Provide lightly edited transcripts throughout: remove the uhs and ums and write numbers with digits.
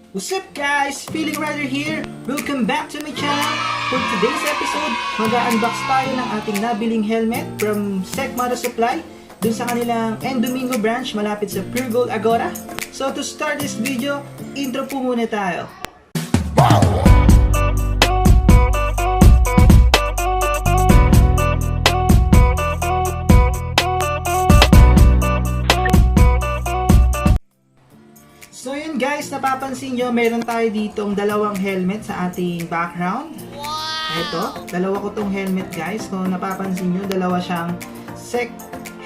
What's up guys? Feeling Rider here. Welcome back to my channel. For today's episode, mag-unbox tayo ng ating nabiling helmet from SEC MotoSupply dun sa kanilang Domingo branch malapit sa Pure Gold Agora. So to start this video, intro po muna tayo. So yun guys, napapansin nyo, meron tayo ditong dalawang helmet sa ating background. Ito, dalawa ko tong helmet guys. So napapansin nyo, dalawa siyang SEC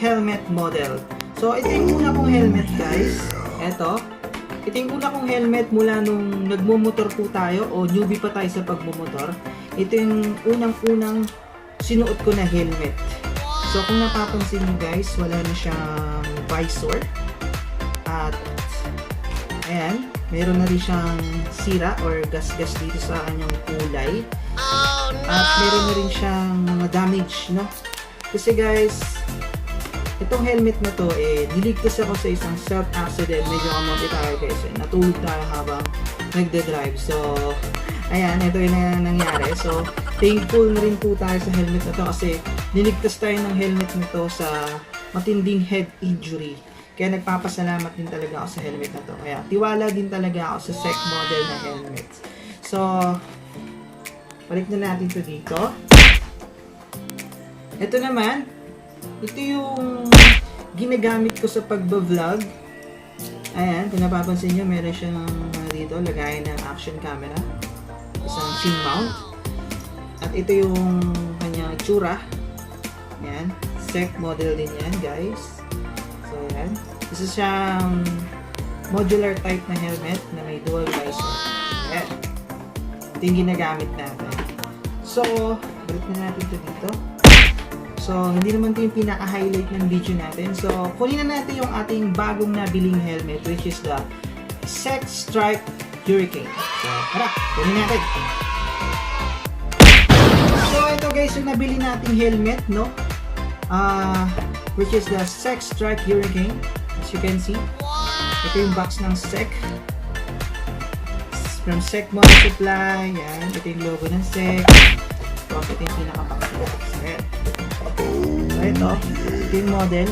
helmet model. So ito yung una kong helmet guys. Ito yung una kong helmet mula nung nagmumotor po tayo o newbie pa tayo sa pagmumotor. Ito yung unang-unang sinuot ko na helmet. So kung napapansin nyo guys, wala na siyang visor. At ayan, meron na rin siyang sira or gas-gas dito sa kanyang kulay. Oh, no! At meron na rin siyang mga damage, no? Kasi guys, itong helmet na to, niligtas ako sa isang self-accident. Medyo kamote tayo guys. Natulog tayo habang nagde-drive. So, ayan, ito yung nangyari. So, thankful na rin po tayo sa helmet na to kasi niligtas tayo ng helmet na to sa matinding head injury. Kaya nagpapasalamat din talaga ako sa helmet na to. Kaya tiwala din talaga ako sa SEC model na helmet. So, balik na natin to dito. Ito naman, ito yung ginagamit ko sa pagba-vlog. Ayan, kung napapansin nyo, meron siyang dito, lagayan ng action camera. Isang chin mount. At ito yung kanyang itsura. Ayan, SEC model din yan, guys. So, ayan. Isa siyang modular type na helmet na may dual visor. Ayan. Ito yung ginagamit natin. So, balik na natin ito dito. So, hindi naman ito yung pinaka-highlight ng video natin. So, kunin na natin yung ating bagong nabiling helmet which is the SEC Strike Hurricane. So, tara, kunin natin. So, ito guys yung nabili nating helmet, no? Which is the SEC Strike Hurricane. As you can see, ito yung box ng SEC. From SEC MotoSupply. Yan, ito yung logo ng SEC. So, ito yung pinaka-box. So, ito yung model.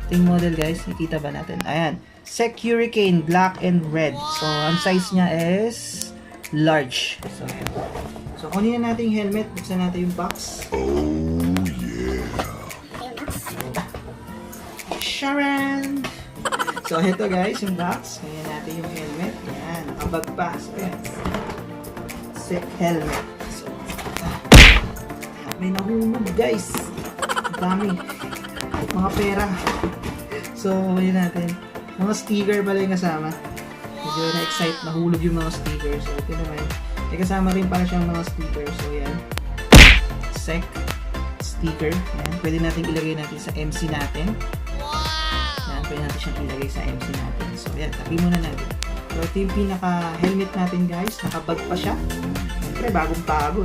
Ito yung model guys. Nakita ba natin? Ayan. SEC Hurricane, black and red. So, ang size niya is large. So, ayan. So, kunin na natin yung helmet. Buksan natin yung box. Sharon! So, ito guys, yung box. Kaya natin yung helmet. Ayan, nakabag pa. So, ayan. SEC helmet. So, may nahulog guys. Dami. Mga pera. So, yun natin. Mga sticker pala yung kasama. Medyo na-excite. Nahulog yung mga sticker. So, ito naman. May kasama rin pala siyang mga sticker. So, yan. SEC sticker. Ayan. Pwede natin ilagay natin sa MC natin. Ayan. Pwede natin siyang ilagay sa MC natin. So, ayan. Tabi muna natin. So, ito yung pinaka-helmet natin guys. Nakabag pa siya. Siyempre, bagong-bago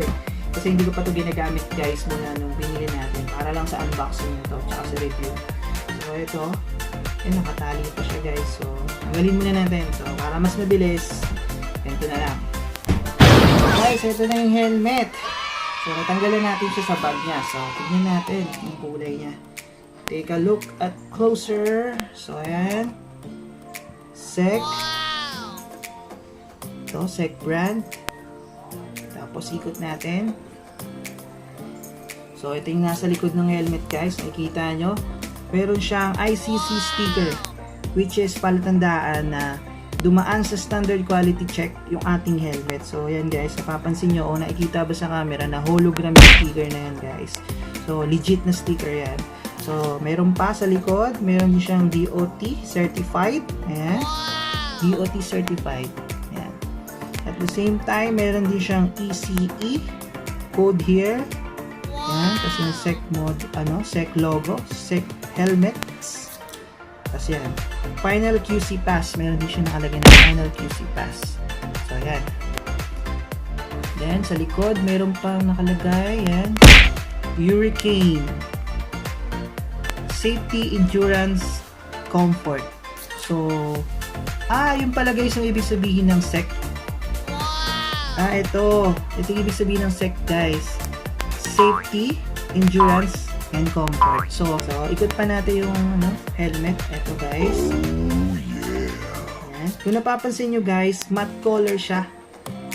Kasi hindi ko pa ito ginagamit guys mula nung binili natin. Para lang sa unboxing nito. Tsaka sa review. So, ito. Ayan, nakatali pa siya guys. So, tanggalin muna natin. So, para mas mabilis, ganito na lang. Guys, ito na yung helmet. So, natanggalan natin siya sa bag niya. So, tignan natin yung kulay niya. Take a look at closer. So, ayan. SEC. Ito, SEC brand. Tapos, ikot natin. So, ito yung nasa likod ng helmet guys. Nakikita nyo. Meron siyang ICC sticker. Which is palatandaan na dumaan sa standard quality check yung ating helmet. So, yan guys, napapansin nyo o nakikita ba sa camera na hologram yung sticker na yan guys. So, legit na sticker yan. So, meron pa sa likod, meron din siyang DOT certified. Ayan. DOT certified. Ayan. At the same time, meron din siyang ECE code here. Ayan, kasi yung SEC mod, SEC logo, SEC helmets. Kasi yan. Final QC pass. Meron din siya nakalagay na final QC pass. So, ayan. Then, sa likod, meron pa nakalagay. Ayan. Hurricane. Safety, endurance, comfort. So, Yung pala guys yung ibig sabihin ng SEC. Ito yung ibig sabihin ng SEC guys. Safety, endurance, and comfort. So ikot pa natin yung helmet. Ito guys. Ayan. Kung napapansin nyo guys, matte color siya.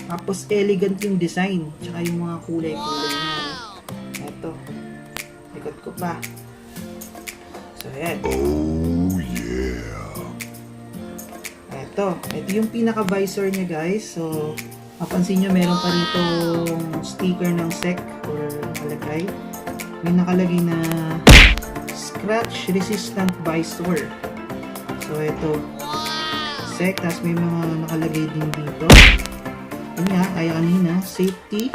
Tapos elegant yung design. Tsaka yung mga kulay-kulay na. Ito. Ikot ko pa. So ayan. Ito yung pinaka-visor niya guys. So, mapansin nyo meron pa rito sticker ng SEC or nakalagay. May nakalagay na scratch resistant visor. So, ito SEC. Tapos may mga nakalagay din dito. Yun nga, kaya kanina. Safety,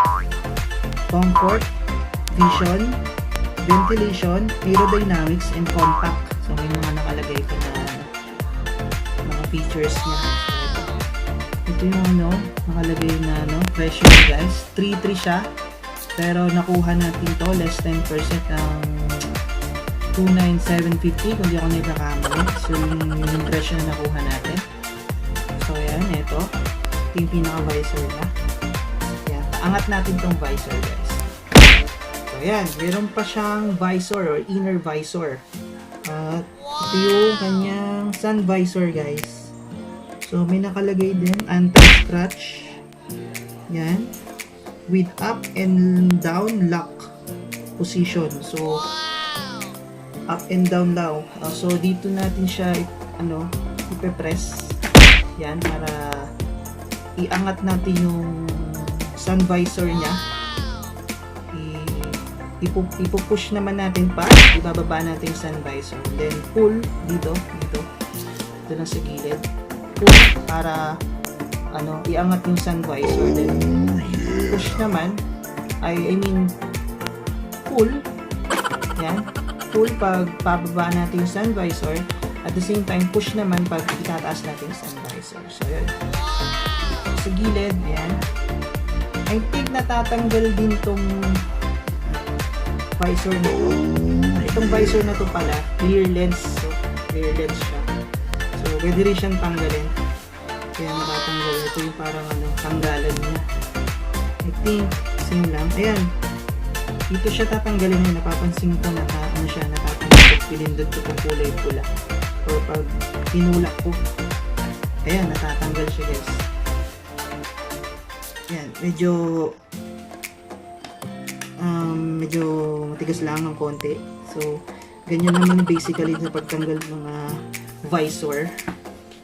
comfort, vision, ventilation, aerodynamics, and compact. So, may mga nakalagay pa na features niya. Ito yung nakalagay na pressure guys. 3.3 siya. Pero nakuha natin to less 10% ng 29750 kung di ako nagkakamali. So yung pressure na nakuha natin. So yan, ito yung pinaka-visor niya. Yan, angat natin tong visor guys. So yan, meron pa siyang visor or inner visor. At ito yung kanyang sun visor guys. So, may nakalagay din, anti-scratch. Yan. With up and down lock position. So, up and down lang. So, dito natin siya, ipe-press. Yan, para iangat natin yung sun visor niya. Ipupush naman natin pa. Ibababa natin yung sun visor. Then, pull dito. Ito lang sa gilid. Para iangat yung sun visor. Then push naman pull. Yan, pull pag pababa natin yung sun visor. At the same time push naman pag itataas natin yung sun visor. So yun, sa gilid. Yan, I think natatanggal din tong visor na to. Itong visor na to pala clear lens. So clear lens siya. So, pwede rin siyang tanggalin. Kaya nakatanggal. Ito yung parang tanggalan niya. I think, same lang. Ayan. Dito siya tatanggalin niya. Napapansin ko na natatanggal. Pinindot ko kung kulay pula. Or pag tinulak ko. Ayan, natatanggal siya guys. Ayan, medyo matigas lang ng konti. So, ganyan naman basically sa pagtanggal ng visor.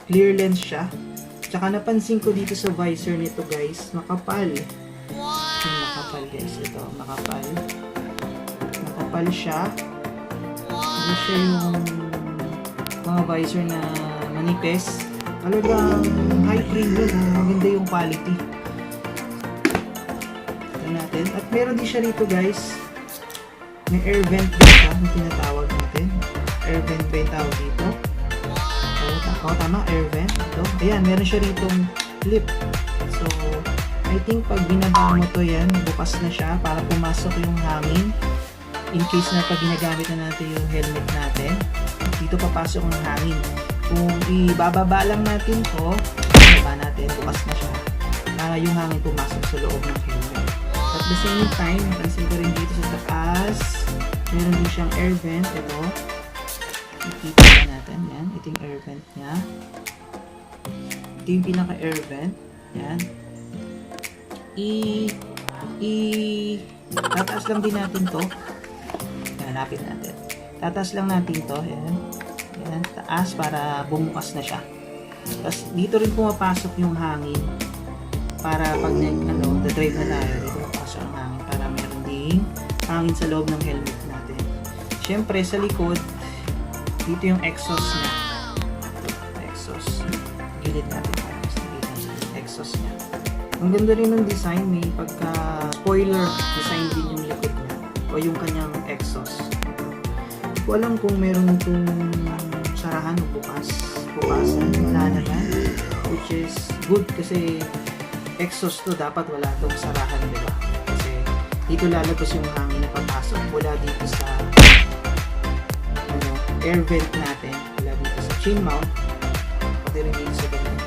Clear lens siya. Tsaka napansin ko dito sa visor nito guys, makapal. Makapal guys, ito, makapal. Makapal siya. Hindi siya yung mga visor na manipis. Talagang high premium, maganda yung quality. Ito natin. At meron din siya rito guys. May air vent din siya, na tinatawag natin. Air vent ba yung tawag dito? Tama, air vent. Ito. Ayan, meron siya ritong clip. So, I think pag binaba mo to yan, bukas na siya para pumasok yung hangin. In case na pag ginagamit na natin yung helmet natin, dito papasok yung hangin. Kung ibababa lang natin to, ibaba natin, bukas na siya. Para yung hangin pumasok sa loob ng helmet. At the same time, napansin ko rin dito sa taas, meron din siyang air vent. Ito. Ikita natin. Yan. Ito yung air vent niya. Ito yung pinaka-air vent. Yan. Tataas lang din natin to. Hanapin natin. Tataas lang natin to. Yan. Yan. Taas para bumukas na siya. Tapos dito rin pumapasok yung hangin. Para pag drive na tayo, dito pumapasok ang hangin. Para meron ding hangin sa loob ng helmet natin. Siyempre, sa likod, dito yung exhaust niya. Exhaust. Gilid natin. Exhaust niya. Ang ganda rin ng design. May pagka-spoiler design din yung likod niya. O yung kanyang exhaust. Hindi ko alam kung meron itong sarahan o bukasan. Wala naman. Which is good kasi exhaust to. Dapat wala itong sarahan, diba? Kasi dito lalabas yung hangin na papasok. Wala dito sa air vent natin, wala dito sa chin mount, pati rin dito sa ganun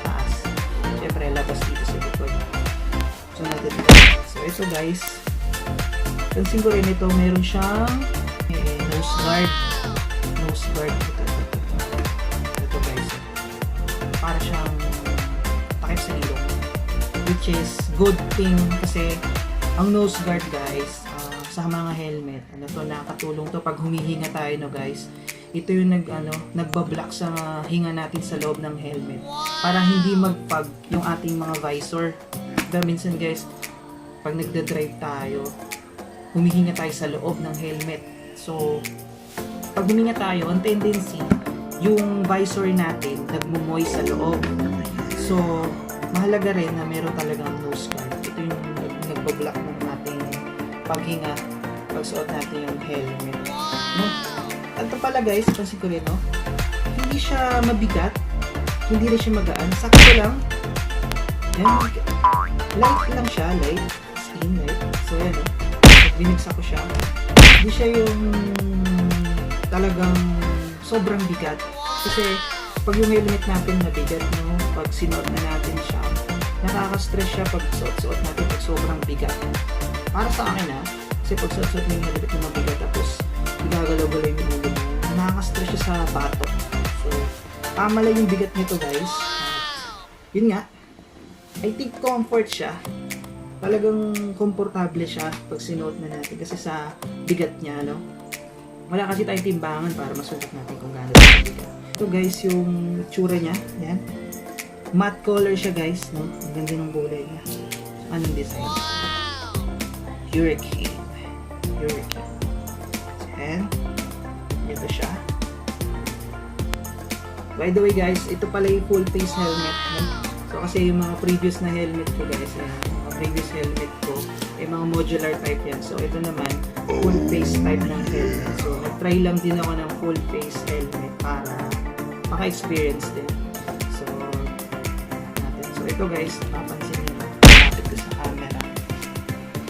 ito guys, pansin ko rin ito, meron siyang nose guard. Nose guard. Ito guys. Para siyang takip sa ilong. Which is good thing kasi ang nose guard guys, sa mga helmet, ano to, nakakatulong to pag humihinga tayo, no guys. Ito yung nagbablock sa hinga natin sa loob ng helmet para hindi magpag yung ating mga visor. Diba, minsan guys, pag nagda-drive tayo, humihinga tayo sa loob ng helmet. So, pag huminga tayo, ang tendency, yung visor natin nagmumoy sa loob. So, mahalaga rin na meron talagang nose guard. Ito yung nagbablock ng ating paghinga pagsuot natin yung helmet. No? Ito pala guys, pansin ko rin, no? Hindi siya mabigat, hindi rin siya magaan, sakto lang. Yan, light lang siya, light, skin, light. So yan, no? Binigsa ko siya. Hindi siya yung talagang sobrang bigat. Kasi pag yung helmet natin mabigat, no? Pag sinuot na natin siya, nakaka-stress siya pag suot-suot natin pag sobrang bigat. Para sa akin, ha? Kasi pag suot-suot na yung helmet na mabigat, tapos igagalaw-galaw yung ulo mo, nakaka-stress siya sa batok. So, tama lang yung bigat nito guys. Yun nga, I think comfort siya. Talagang komportable siya pag sinuot na natin kasi sa bigat niya, no? Wala kasi tayong timbangan para masukat natin kung gaano yung bigat. Ito guys, yung tsura niya, yan. Matte color siya guys, no? Ang ganda ng kulay niya. Anong design? Hurricane. And ito siya. By the way guys, ito pala yung full face helmet, no? So kasi yung mga previous na helmet ko guys, mga previous helmet ko ay mga modular type yan. So ito naman, full face type ng helmet. So nag-try lang din ako ng full face helmet para maka-experience din. So natin. So ito guys, napapansin niyo na, lapit ko sa camera.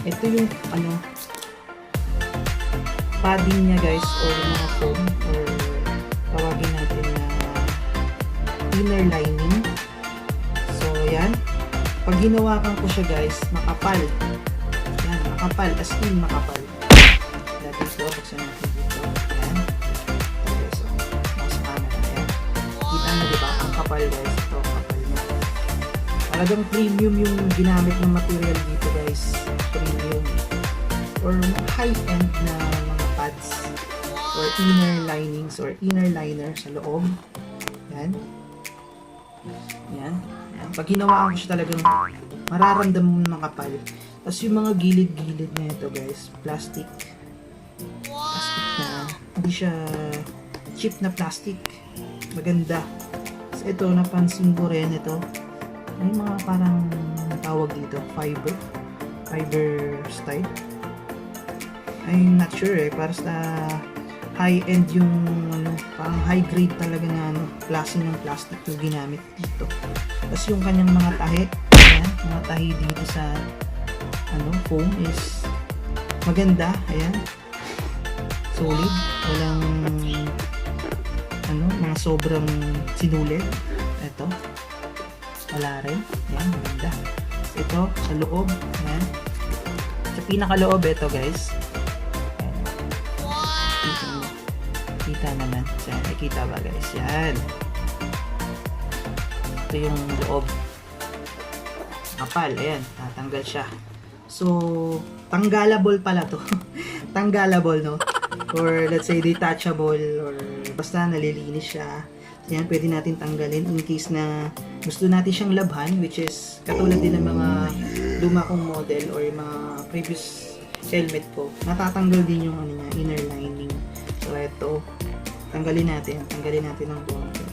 Ito yung padding niya guys, or mga foam, or tawagin natin na inner lining. So yan, pag hinawakan ko siya guys, makapal. Yan, makapal, as in makapal. Dati ito, buksan natin dito. Yan. Okay, so, mouse camera. Yan. Kita na diba? Ang kapal guys. Ito, kapal niya. Talagang premium yung ginamit ng material dito guys. Premium. Or high-end na pads or inner linings or inner liner sa loob. Yan. Yan. Yan. Pag hinawaan ko siya talagang mararamdaman mo ng kapal. Tapos yung mga gilid-gilid na ito guys, plastic. Plastic na, hindi siya cheap na plastic. Maganda. So ito, napansin ko rin ito. May mga parang tawag dito, fiber style. I'm not sure para sa high-end yung parang high grade talaga na klase ng plastic yung ginamit dito. Tapos yung kanyang mga tahi, ayan, mga tahi dito sa foam is maganda, ayan. Solid, walang mga sobrang sinulit. Ito, wala rin. Ayan, maganda. Ito, sa loob, ayan. Sa pinakaloob, ito guys. Kita naman. Yan, nakita ba guys? Yan. Ito yung loob. Kapal. Ayan. Tatanggal siya. So, tanggalable pala to. Tanggalable, no? Or let's say detachable or basta nalilinis siya. So, yan, pwede natin tanggalin in case na gusto natin siyang labhan, which is katulad din ng mga luma kong model or yung mga previous helmet ko. Natatanggal din yung inner lining. So, ito, tanggalin natin ng konti.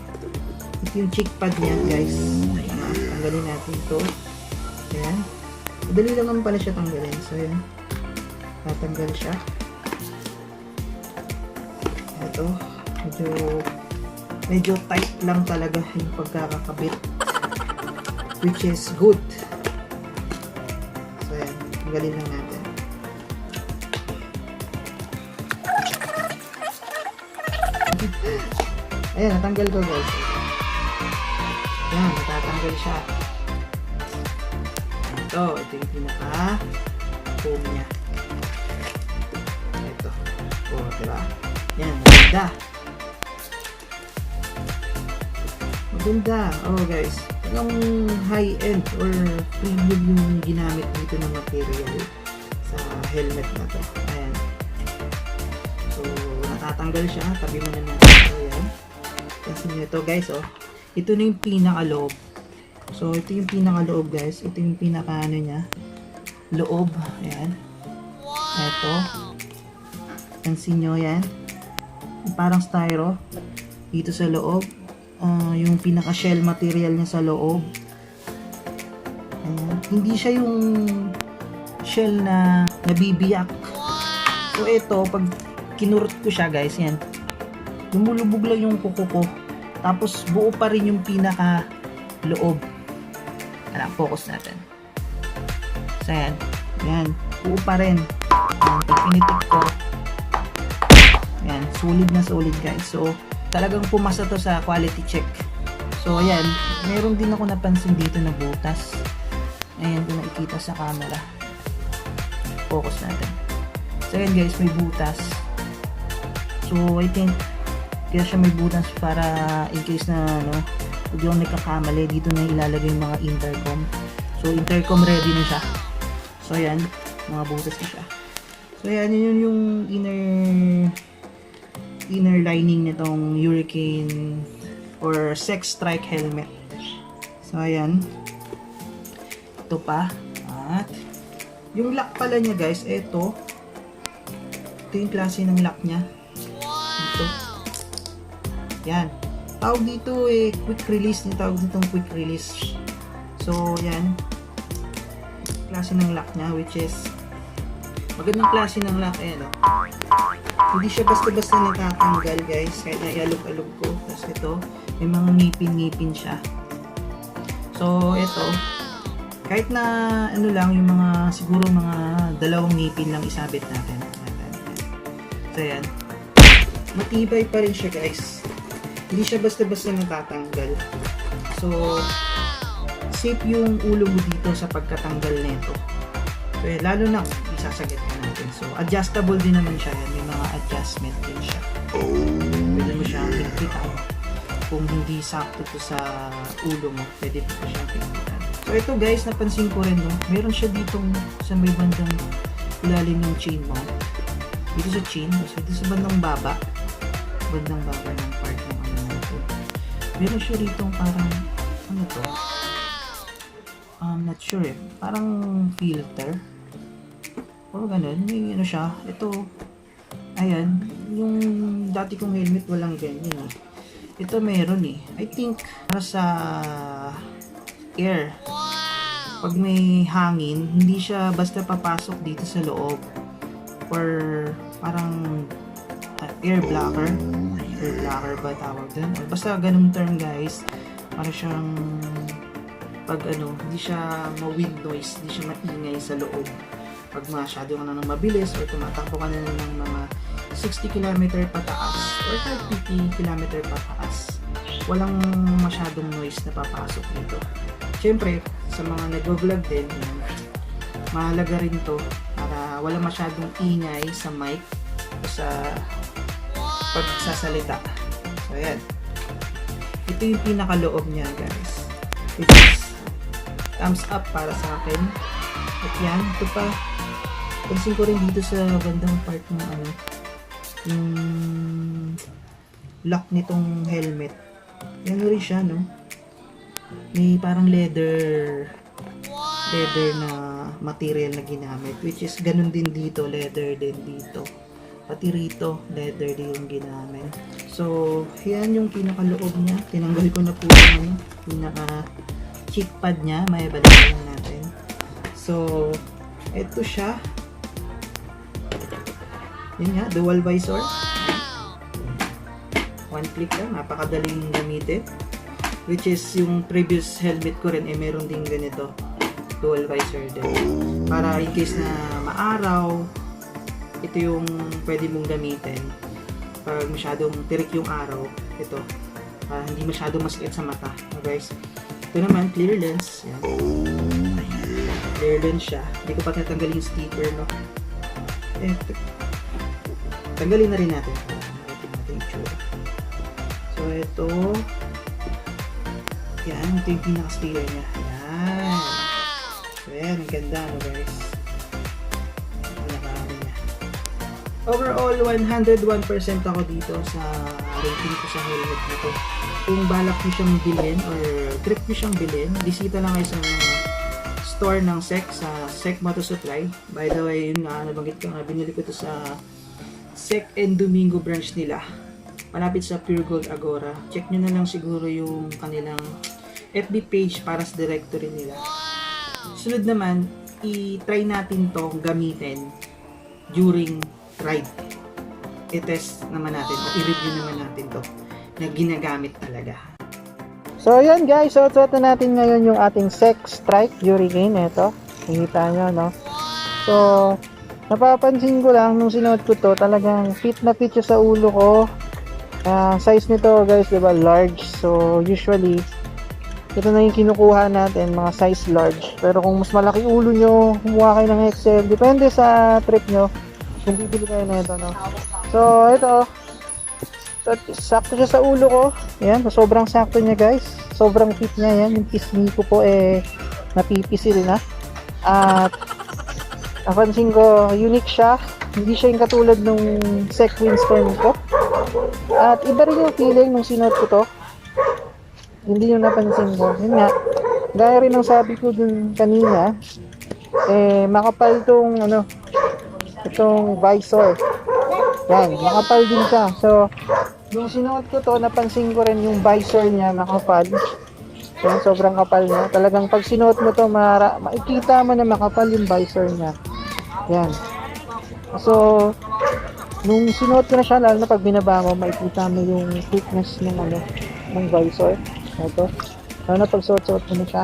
Ito yung cheek pad niya, guys. Tanggalin natin ito. Ayan. Madali lang naman pala siya tanggalin. So, ayan. Tatanggal siya. Ito, medyo tight lang talaga yung pagkakakabit. Which is good. So, ayan. Tanggalin lang natin. Ayan, natanggal ko guys. Ayan, natatanggal siya. Ito yung pinaka foam niya. Ito. Oh, diba? Yan, maganda. Maganda. Oh guys, yung high-end or premium yung ginamit dito ng material sa helmet na to. Ayan. So, natatanggal siya. Tabi mo na natin. So, ayan. Kasi nyo ito guys, oh. Ito na yung pinakaloob. So, ito yung pinakaloob guys. Ito yung pinaka ano niya. Loob. Ayan. Ito. Pansin nyo yan. Parang styro. Dito sa loob. Yung pinaka shell material niya sa loob. Ayan. Hindi siya yung shell na nabibiyak. So, ito. Pag kinurot ko siya guys. Yan. Lumulubog lang yung kuko ko. Tapos, buo pa rin yung pinaka loob. Alam, focus natin. So, yan. Yan. Buo pa rin. Yan. Pag pinitik ko, yan. Solid na solid, guys. So, talagang pumasa to sa quality check. So, ayan. Meron din ako napansin dito na butas. Ayan, kung nakikita sa camera. Focus natin. So, ayan, guys. May butas. So, I think, kaya siya may butas para in case na, ano, huwag yung nagkakamali, dito na ilalagay yung mga intercom. So, intercom ready na siya. So, ayan, mga butas na siya. So, ayan, yun yung inner lining nitong Hurricane or Sex Strike helmet. So, ayan. Ito pa. At, yung lock pala niya, guys, ito yung klase ng lock niya. Ito. Yan. Tawag dito quick release. Tawag ditong quick release. So, yan. Klase ng lock niya, which is magandang klase ng lock. Ayan, no? Hindi siya basta-basta natatanggal, guys. Kahit na ialog-alog ko. Tapos ito, may mga ngipin-ngipin siya. So, ito. Kahit na, ano lang, yung mga, siguro mga 2 ngipin lang isabit natin. So, yan. Matibay pa rin siya, guys. Hindi siya basta-basta natatanggal. So, safe yung ulo mo dito sa pagkatanggal nito. So, lalo na isasagit ka natin. So, adjustable din naman siya. May mga adjustment din siya. Pwede mo siyang higpitan. Kung hindi sakto to sa ulo mo, pwede mo siyang higpitan. So, ito guys, napansin ko rin, no? Meron siya ditong sa may bandang ilalim ng chain mo. Dito sa chain, so dito sa bandang baba ng part ng ano natin. Meron siya rito parang ano to? I'm not sure eh. Parang filter. O ganun. May ano siya. Ito. Ayan. Yung dati kong helmet walang ganyan eh. Ito meron eh. I think para sa air. Pag may hangin, hindi siya basta papasok dito sa loob. Or parang air blocker. Air blocker ba tawag dun? Or basta ganung term guys. Para siyang pag ano, hindi siya ma-wind noise, hindi siya maingay sa loob. Pag masyado ka na ng mabilis or tumatakbo ka na ng mga 60 km pataas or 50 km pataas. Walang masyadong noise na papasok dito. Siyempre, sa mga nag-vlog din, mahalaga rin to para wala masyadong ingay sa mic o sa pagsasalita. So, ayan. Ito yung pinakaloob niya, guys. Which is thumbs up para sa akin. At yan, ito pa. Pansin ko rin dito sa bandang part ng ano, yung lock nitong helmet. Yan rin siya, no? May parang leather na material na ginamit, which is ganun din dito, leather din dito, pati rito leather din yung ginamit. So yan yung pinakaloob niya. Tinanggal ko na po yung pinaka cheek pad niya, may balikan natin. So eto siya, yun nga, dual visor, one click lang, napakadaling gamitin. Which is yung previous helmet ko rin meron ding ganito, dual visor din. Para in case na maaraw, ito yung pwede mong gamitin. Pag masyadong tirik yung araw, ito. Para hindi masyadong masakit sa mata. Okay, guys. Ito naman, clear lens. Yan. clear lens siya. Hindi ko pa tatanggalin yung sticker, no? Tanggalin na rin natin para makita natin yung tsura. So, ito. Yan, ito yung pinaka-sticker niya. Yan. So, yan, ang ganda, no guys? Pinaka-ano niya. Overall, 101% ako dito sa rating ko sa helmet nito. Kung balak nyo siyang bilhin or trip nyo siyang bilhin, bisita lang kayo sa store ng SEC, sa SEC MotoSupply. By the way, yun nga, nabanggit ko nga, binili ko ito sa SEC and Domingo branch nila. Malapit sa Pure Gold Agora. Check nyo na lang siguro yung kanilang FB page para sa directory nila. Sunod naman, i-try natin to gamitin during ride. I-test naman natin, i-review naman natin to na ginagamit talaga. So ayan guys, so suot na natin ngayon yung ating SEC Strike Hurricane. Ito, nakikita nyo, no? So napapansin ko lang nung sinuot ko to, talagang fit na fit siya sa ulo ko. Size nito guys, diba, large. So usually ito na yung kinukuha natin, mga size large. Pero kung mas malaki ulo nyo, kumuha kayo ng XL, depende sa trip nyo kung bibili kayo na ito, no? So ito, so, sakto siya sa ulo ko. Ayan, sobrang sakto niya guys. Sobrang fit niya yan. Yung pisngi ko po napipisil na. At napansin ko, unique siya. Hindi siya yung katulad nung SEC Windstorm ko. At iba rin yung feeling nung sinuot ko to. Hindi yung napansin ko. Yun nga, gaya rin ng sabi ko dun kanina, makapal tong itong visor. Yan, makapal din siya. So, yung sinuot ko to, napansin ko rin yung visor niya makapal. Yan, sobrang kapal niya. Talagang pag sinuot mo to, makikita mo na makapal yung visor niya. Yan. So, nung sinuot ko na siya, lalo na pag binaba mo, makikita mo yung thickness ng visor. Ito. Lalo na pag suot-suot mo na siya,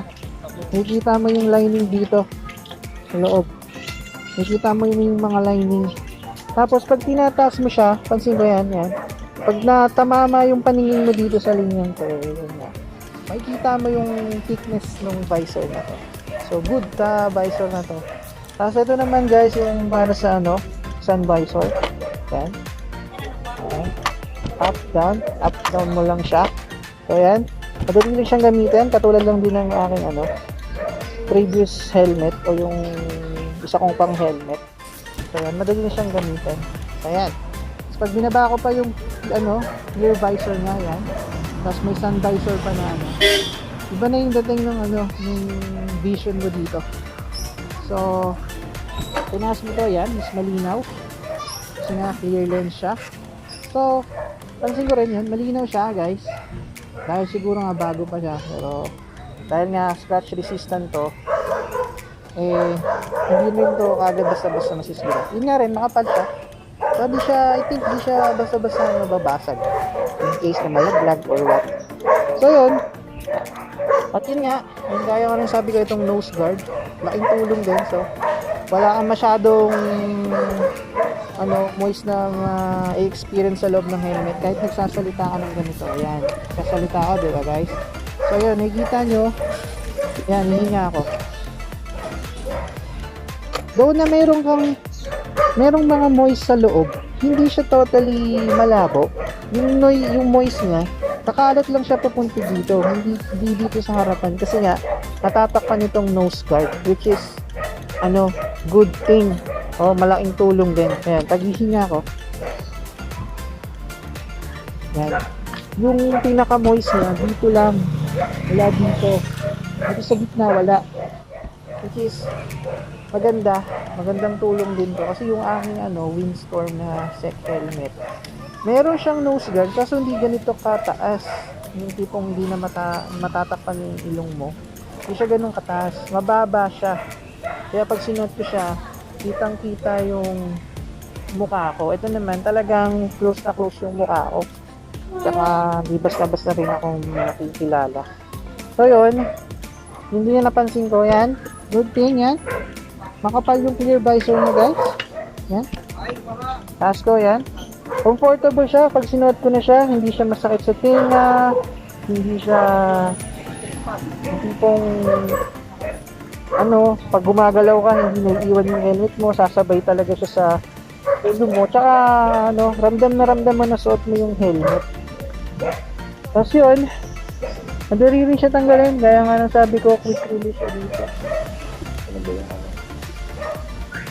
makikita mo yung lining dito sa loob. Makikita mo yung mga lining. Tapos pag tinataas mo siya, pansin ko yan. Pag natamama yung paningin mo dito sa linyang to, makikita mo yung thickness ng visor na to. So good sa visor na to. Tapos ito naman guys, yung para sa sun visor. Yan. Okay. Up down mo lang siya. So yan. Madali lang siyang gamitin, katulad lang din ng aking previous helmet o yung isa kong pang helmet. So yan, madali na siyang gamitin. So yan. Tapos pag binaba ko pa yung rear visor niya, yan. Tapos may sun visor pa na iba na yung dating ng ng vision mo dito. So tinaas mo to, yan, mas malinaw. Kasi nga clear lens siya. So pansin ko rin yan, malinaw siya guys. Dahil siguro nga bago pa siya, pero dahil nga scratch resistant to, hindi rin to kagad basta-basta masisira. Yun nga rin, makapal siya. So di siya, I think di siya basta-basta mababasag in case na malaglag or what. So yun. At yun nga, yung gaya nga rin sabi ko, itong nose guard, laking tulong din. So wala kang masyadong moist na experience sa loob ng helmet kahit nagsasalita ka ng ganito. Ayan, nagsasalita ako, diba guys? So yun, nakikita nyo, yan, hihinga ako. Though na merong mga moist sa loob, hindi siya totally malabo. Yung moist niya, nakalat lang siya papunta dito, hindi dito sa harapan kasi nga natatakpan itong nose guard, which is good thing. Malaking tulong din. Ayan, taghihinga ko. Ayan. Yung pinaka-moist niya, dito lang. Wala dito. Dito sa gitna, wala. Which is, magandang tulong din to. Kasi yung aking windstorm na SEC helmet, meron siyang nose guard, kaso hindi ganito kataas. Yung tipong hindi na matatakpan yung ilong mo. Hindi siya ganun kataas. Mababa siya. Kaya pag sinuot ko siya, kitang-kita yung mukha ko. Ito naman, talagang close na close yung mukha ko. Tsaka, di basta-basta rin akong nakikilala. So, yun. Hindi na napansin ko. Yan. Good thing, yan. Makapal yung clear visor mo, guys. Yan. Taas ko, yan. Comfortable siya. Pag sinuot ko na siya, hindi siya masakit sa tinga. Hindi siya tipong pag gumagalaw ka, hindi naiiwan yung helmet mo, sasabay talaga siya sa ulo mo. Tsaka, ramdam mo na suot mo yung helmet. Tapos yun, madali rin siya tanggalin. Gaya nga nang sabi ko, quick release siya dito. Ano ba yung ano?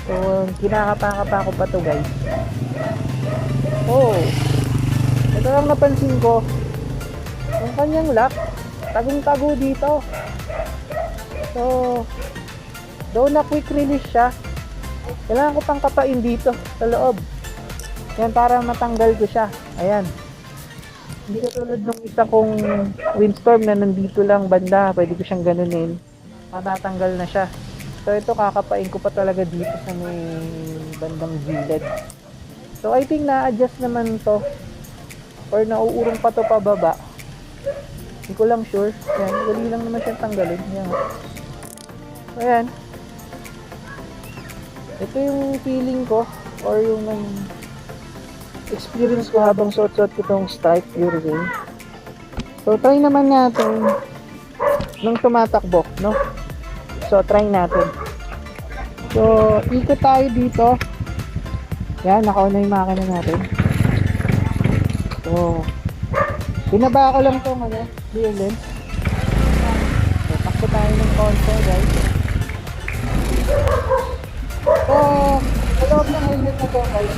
So, kinakapa ko pa to, guys. Oh, ito lang napansin ko. Yung kanyang lock, tagong-tago dito. So, though na quick release siya, kailangan ko pang kapain dito sa loob. Yan, para matanggal ko siya. Ayan. Hindi ka tulad nung isa kong windstorm na nandito lang banda, pwede ko siyang ganunin. Matatanggal na siya. So ito, kakapain ko pa talaga dito sa may bandang gilid. So I think na-adjust naman to, or nauurong pa to pababa. Hindi ko lang sure. Ayan, dali lang naman siyang tanggalin. Ayan. So ayan. Ito yung feeling ko, or yung experience ko habang suot-suot ko itong Stripe Pure Game. So, try naman natin nung tumatakbo, no? So, try natin. So, ikot tayo dito. Yan, nakauna yung makina natin. So, binaba ko lang itong rear lens. So, takbo tayo ng konti, guys. So, malawag ng helmet na ito, guys.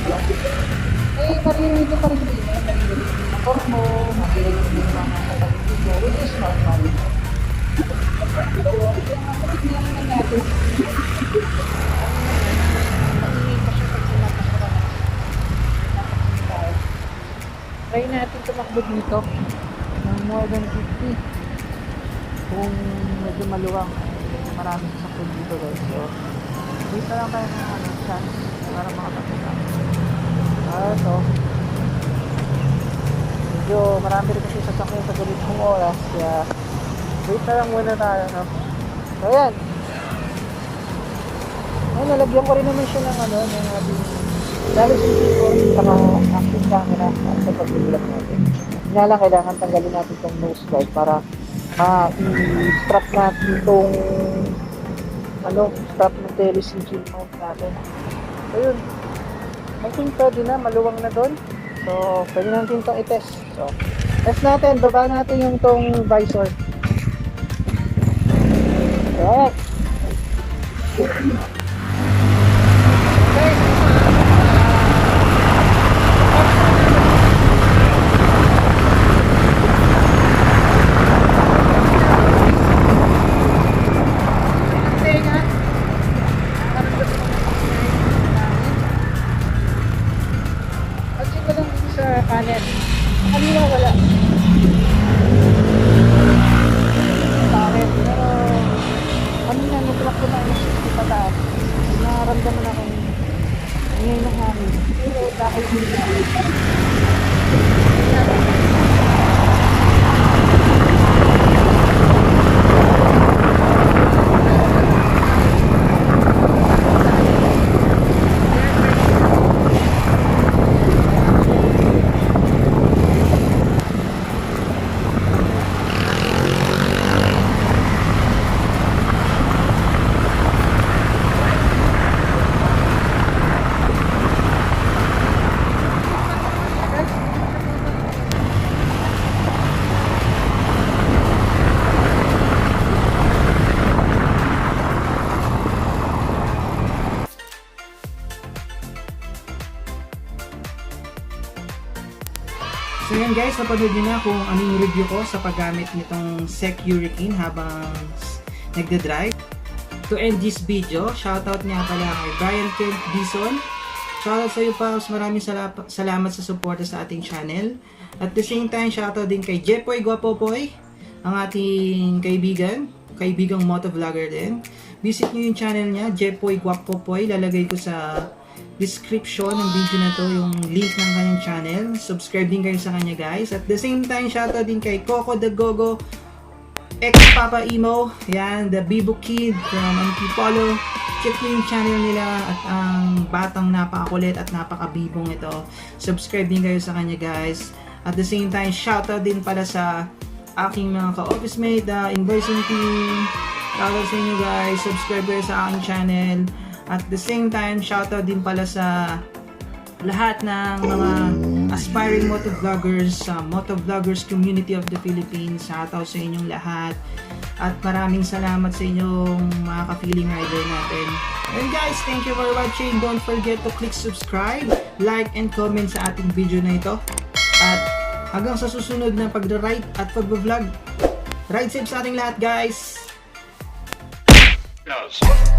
Eh, maririnig ko pa rin din. Nakor mo, maririnig din mga kapatid ko, which is normal. So, tingnan naman natin. Try natin tumakbo dito ng more than 50. Kung medyo maluwang, maraming sasakyan dito, guys. So, wait na lang tayo ng chance para makapagpunta. Ito. Medyo marami rin kasi sasakyan sa galit kong oras. Kaya wait na lang muna tayo, no? So, ayan. Ay, nalagyan ko rin naman siya ng ng ating Dallas ko saka action camera sa pag-vlog natin. Nga lang, kailangan tanggalin natin itong nose guard para i-strap natin itong strap ng tele-sigil mount natin. So, yun. I think pwede na, maluwang na doon. So, pwede natin itong i-test. So, test natin, baba natin yung itong visor. Okay. Kanan. Kanina wala. Bakit? Pero kanina nag-block ko na yung 60 pataas. Nararamdaman ako ngayon ng hangin. Pero dahil So yan guys, napanood nyo na kung ano yung review ko sa paggamit nitong SEC Hurricane habang nagde-drive. To end this video, shoutout nga pala kay Brian Kent Dison. Shoutout sa iyo pa, maraming salamat sa suporta sa ating channel. At the same time, shoutout din kay Jepoy Gwapopoy, ang ating kaibigang motovlogger din. Visit nyo yung channel niya, Jepoy Gwapopoy. Lalagay ko sa description ng video na to yung link ng kanyang channel. Subscribe din kayo sa kanya guys. At the same time, shoutout din kay Koko the Gogo, ex-Papa Emo, yan, the Bibo Kid from Antipolo. Check nyo yung channel nila at ang batang napakakulit at napakabibong ito. Subscribe din kayo sa kanya guys. At the same time, shoutout din pala sa aking mga ka-office mate, invoicing team, Shoutout sa inyo guys. Subscribe kayo sa aking channel. At the same time, shoutout din pala sa lahat ng mga aspiring motovloggers sa motovloggers community of the Philippines. Shoutout sa inyong lahat. At maraming salamat sa inyong mga ka-feeling rider natin. And guys, thank you for watching. Don't forget to click subscribe, like, and comment sa ating video na ito. At hanggang sa susunod na pag-ride at pag-vlog. Ride safe sa ating lahat guys! Yes.